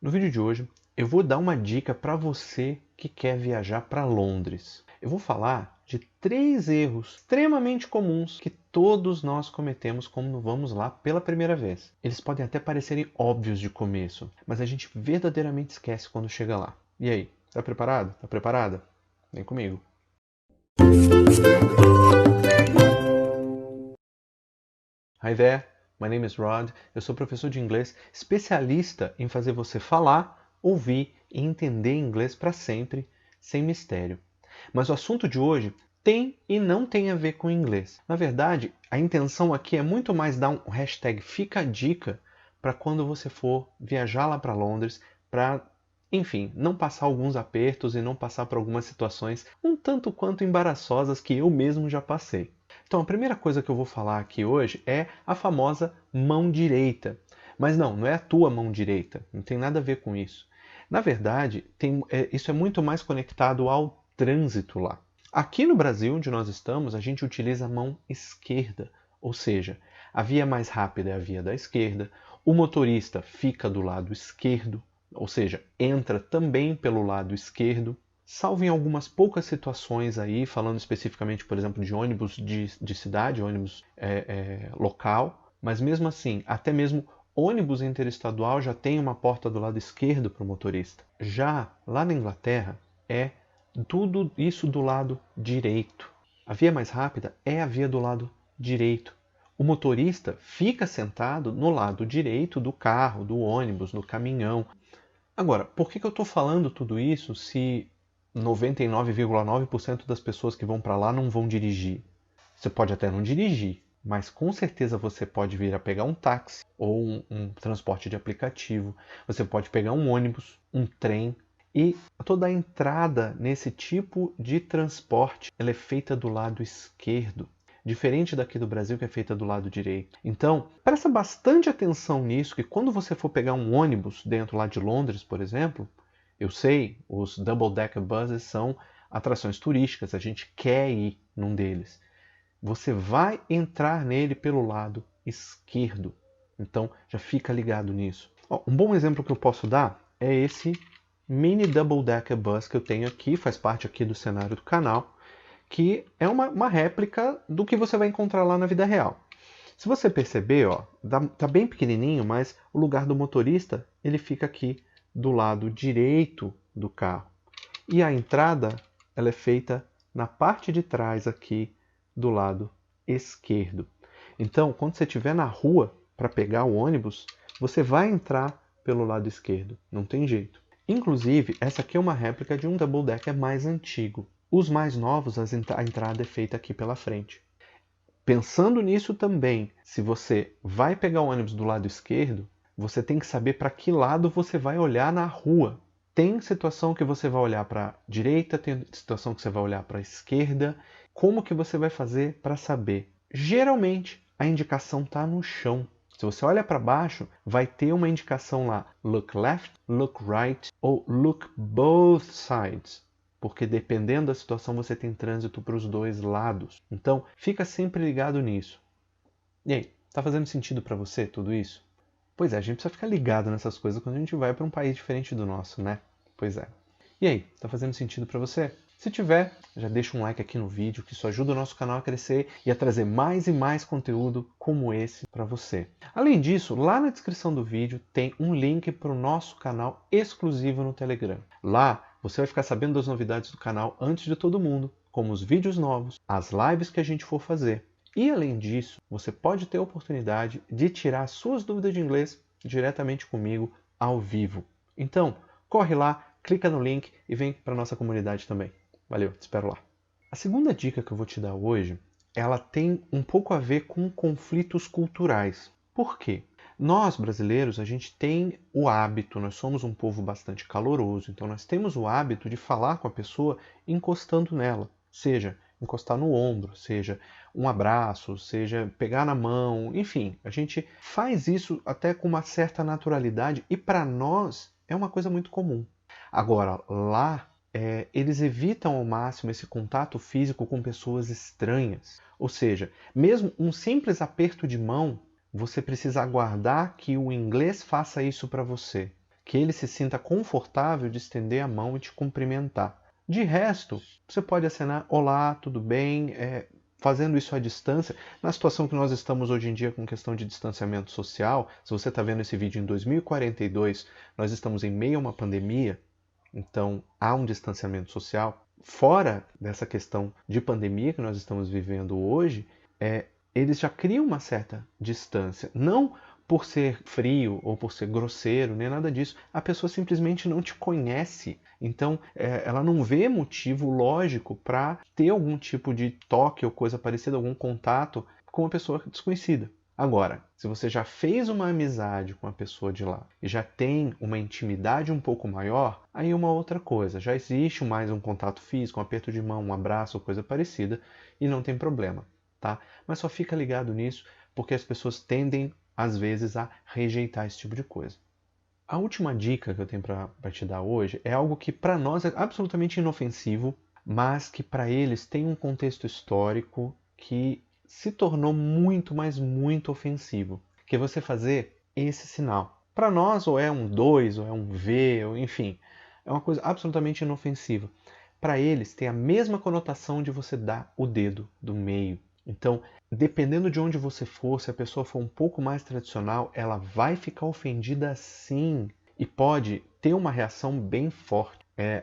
No vídeo de hoje, eu vou dar uma dica para você que quer viajar para Londres. Eu vou falar de 3 erros extremamente comuns que todos nós cometemos quando vamos lá pela primeira vez. Eles podem até parecerem óbvios de começo, mas a gente verdadeiramente esquece quando chega lá. E aí, tá preparado? Tá preparada? Vem comigo. Hi there, my name is Rod. Eu sou professor de inglês, especialista em fazer você falar, ouvir e entender inglês para sempre, sem mistério. Mas o assunto de hoje tem e não tem a ver com inglês. Na verdade, a intenção aqui é muito mais dar um hashtag Fica a Dica para quando você for viajar lá para Londres, para, enfim, não passar alguns apertos e não passar por algumas situações um tanto quanto embaraçosas que eu mesmo já passei. Então, a primeira coisa que eu vou falar aqui hoje é a famosa mão direita. Mas não é a tua mão direita, não tem nada a ver com isso. Na verdade, isso é muito mais conectado ao trânsito lá. Aqui no Brasil, onde nós estamos, a gente utiliza a mão esquerda, ou seja, a via mais rápida é a via da esquerda, o motorista fica do lado esquerdo, ou seja, entra também pelo lado esquerdo. Salvo em algumas poucas situações aí, falando especificamente, por exemplo, de ônibus de cidade, ônibus local, mas mesmo assim, até mesmo ônibus interestadual já tem uma porta do lado esquerdo para o motorista. Já lá na Inglaterra, é tudo isso do lado direito. A via mais rápida é a via do lado direito. O motorista fica sentado no lado direito do carro, do ônibus, do caminhão. Agora, por que eu estou falando tudo isso se 99,9% das pessoas que vão para lá não vão dirigir? Você pode até não dirigir, mas com certeza você pode vir a pegar um táxi ou um transporte de aplicativo. Você pode pegar um ônibus, um trem. E toda a entrada nesse tipo de transporte ela é feita do lado esquerdo, diferente daqui do Brasil que é feita do lado direito. Então, presta bastante atenção nisso, que quando você for pegar um ônibus dentro lá de Londres, por exemplo, eu sei, os double-decker buses são atrações turísticas, a gente quer ir num deles. Você vai entrar nele pelo lado esquerdo. Então, já fica ligado nisso. Um bom exemplo que eu posso dar é esse mini double-decker bus que eu tenho aqui, faz parte aqui do cenário do canal, que é uma réplica do que você vai encontrar lá na vida real. Se você perceber, ó, tá bem pequenininho, mas o lugar do motorista ele fica aqui do lado direito do carro. E a entrada ela é feita na parte de trás aqui do lado esquerdo. Então, quando você estiver na rua para pegar o ônibus, você vai entrar pelo lado esquerdo, não tem jeito. Inclusive, essa aqui é uma réplica de um double-decker mais antigo. Os mais novos, a entrada é feita aqui pela frente. Pensando nisso também, se você vai pegar o ônibus do lado esquerdo, você tem que saber para que lado você vai olhar na rua. Tem situação que você vai olhar para a direita, tem situação que você vai olhar para a esquerda. Como que você vai fazer para saber? Geralmente, a indicação está no chão. Se você olha para baixo, vai ter uma indicação lá, look left, look right ou look both sides. Porque dependendo da situação você tem trânsito para os dois lados. Então, fica sempre ligado nisso. E aí, tá fazendo sentido para você tudo isso? Pois é, a gente precisa ficar ligado nessas coisas quando a gente vai para um país diferente do nosso, né? Pois é. E aí, tá fazendo sentido para você? Se tiver, já deixa um like aqui no vídeo, que isso ajuda o nosso canal a crescer e a trazer mais e mais conteúdo como esse para você. Além disso, lá na descrição do vídeo tem um link para o nosso canal exclusivo no Telegram. Lá você vai ficar sabendo das novidades do canal antes de todo mundo, como os vídeos novos, as lives que a gente for fazer. E além disso, você pode ter a oportunidade de tirar suas dúvidas de inglês diretamente comigo ao vivo. Então, corre lá, clica no link e vem para a nossa comunidade também. Valeu, te espero lá. A segunda dica que eu vou te dar hoje, ela tem um pouco a ver com conflitos culturais. Por quê? Nós, brasileiros, a gente tem o hábito, nós somos um povo bastante caloroso, então nós temos o hábito de falar com a pessoa encostando nela, seja encostar no ombro, seja um abraço, seja pegar na mão, enfim, a gente faz isso até com uma certa naturalidade e para nós é uma coisa muito comum. Agora, lá, eles evitam ao máximo esse contato físico com pessoas estranhas. Ou seja, mesmo um simples aperto de mão, você precisa aguardar que o inglês faça isso para você. que ele se sinta confortável de estender a mão e te cumprimentar. De resto, você pode acenar olá, tudo bem, fazendo isso à distância. Na situação que nós estamos hoje em dia com questão de distanciamento social, se você está vendo esse vídeo em 2042, nós estamos em meio a uma pandemia, então há um distanciamento social. Fora dessa questão de pandemia que nós estamos vivendo hoje, eles já criam uma certa distância. Não por ser frio ou por ser grosseiro, nem nada disso. A pessoa simplesmente não te conhece. Então, ela não vê motivo lógico para ter algum tipo de toque ou coisa parecida, algum contato com uma pessoa desconhecida. Agora, se você já fez uma amizade com a pessoa de lá e já tem uma intimidade um pouco maior, aí é uma outra coisa. Já existe mais um contato físico, um aperto de mão, um abraço, coisa parecida, e não tem problema, tá? Mas só fica ligado nisso, porque as pessoas tendem, às vezes, a rejeitar esse tipo de coisa. A última dica que eu tenho para te dar hoje é algo que para nós é absolutamente inofensivo, mas que para eles tem um contexto histórico que se tornou muito, mas muito ofensivo, que é você fazer esse sinal. Para nós, ou é um 2, ou é um V, ou enfim, é uma coisa absolutamente inofensiva. Para eles, tem a mesma conotação de você dar o dedo do meio. Então, dependendo de onde você for, se a pessoa for um pouco mais tradicional, ela vai ficar ofendida sim e pode ter uma reação bem forte.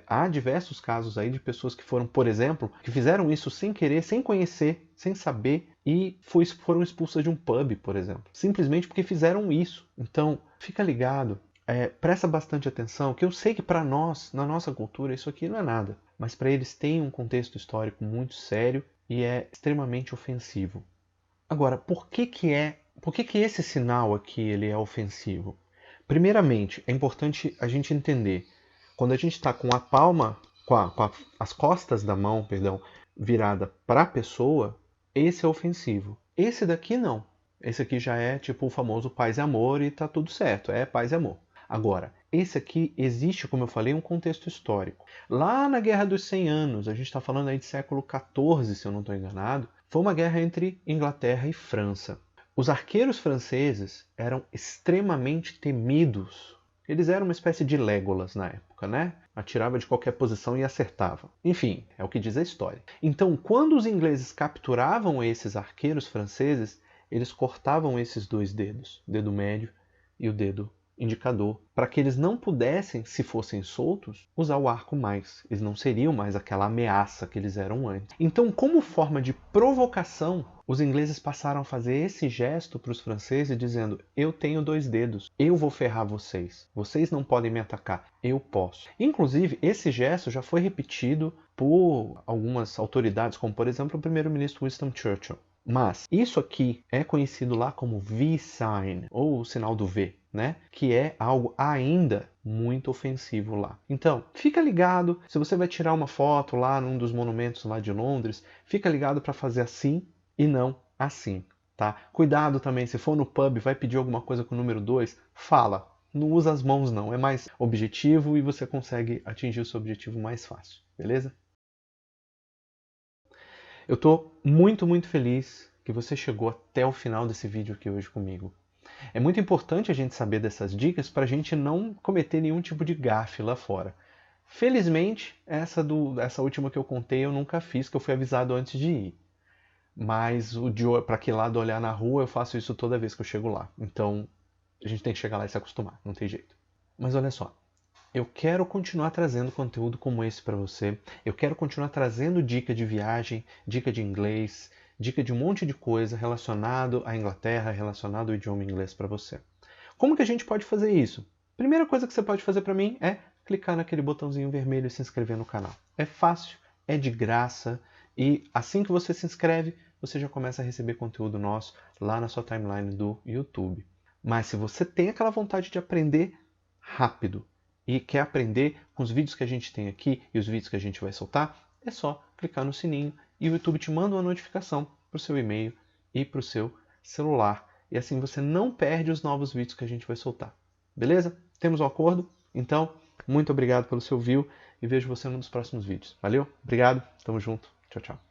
Há diversos casos aí de pessoas que foram, por exemplo, que fizeram isso sem querer, sem conhecer, sem saber e foram expulsas de um pub, por exemplo. Simplesmente porque fizeram isso. Então, fica ligado, presta bastante atenção, que eu sei que para nós, na nossa cultura, isso aqui não é nada. Mas para eles tem um contexto histórico muito sério e é extremamente ofensivo. Agora, por que esse sinal aqui ele é ofensivo? Primeiramente, é importante a gente entender, quando a gente está com a palma, as costas da mão, virada para a pessoa, esse é ofensivo. Esse daqui não. Esse aqui já é tipo o famoso paz e amor e tá tudo certo, é paz e amor. Agora, esse aqui existe, como eu falei, um contexto histórico. Lá na Guerra dos 100 Anos, a gente está falando aí de século XIV, se eu não estou enganado, foi uma guerra entre Inglaterra e França. Os arqueiros franceses eram extremamente temidos. Eles eram uma espécie de Legolas na época, né? Atirava de qualquer posição e acertava. Enfim, é o que diz a história. Então, quando os ingleses capturavam esses arqueiros franceses, eles cortavam esses dois dedos, o dedo médio e o dedo indicador, para que eles não pudessem, se fossem soltos, usar o arco mais. Eles não seriam mais aquela ameaça que eles eram antes. Então, como forma de provocação, os ingleses passaram a fazer esse gesto para os franceses, dizendo: eu tenho dois dedos, eu vou ferrar vocês. Vocês não podem me atacar, eu posso. Inclusive, esse gesto já foi repetido por algumas autoridades, como por exemplo o primeiro-ministro Winston Churchill. Mas isso aqui é conhecido lá como V-sign, ou o sinal do V, né? Que é algo ainda muito ofensivo lá. Então, fica ligado, se você vai tirar uma foto lá num dos monumentos lá de Londres, fica ligado para fazer assim e não assim, tá? Cuidado também, se for no pub, vai pedir alguma coisa com o número 2, fala. Não usa as mãos não, é mais objetivo e você consegue atingir o seu objetivo mais fácil, beleza? Eu estou muito, muito feliz que você chegou até o final desse vídeo aqui hoje comigo. É muito importante a gente saber dessas dicas para a gente não cometer nenhum tipo de gafe lá fora. Felizmente, essa última que eu contei eu nunca fiz, que eu fui avisado antes de ir. Mas para que lado olhar na rua, eu faço isso toda vez que eu chego lá. Então, a gente tem que chegar lá e se acostumar, não tem jeito. Mas olha só, eu quero continuar trazendo conteúdo como esse para você. Eu quero continuar trazendo dica de viagem, dica de inglês, dica de um monte de coisa relacionado à Inglaterra, relacionado ao idioma inglês para você. Como que a gente pode fazer isso? Primeira coisa que você pode fazer para mim é clicar naquele botãozinho vermelho e se inscrever no canal. É fácil, é de graça e assim que você se inscreve, você já começa a receber conteúdo nosso lá na sua timeline do YouTube. Mas se você tem aquela vontade de aprender rápido, e quer aprender com os vídeos que a gente tem aqui e os vídeos que a gente vai soltar, é só clicar no sininho e o YouTube te manda uma notificação para o seu e-mail e para o seu celular. E assim você não perde os novos vídeos que a gente vai soltar. Beleza? Temos um acordo? Então, muito obrigado pelo seu view e vejo você num dos próximos vídeos. Valeu? Obrigado, tamo junto. Tchau, tchau.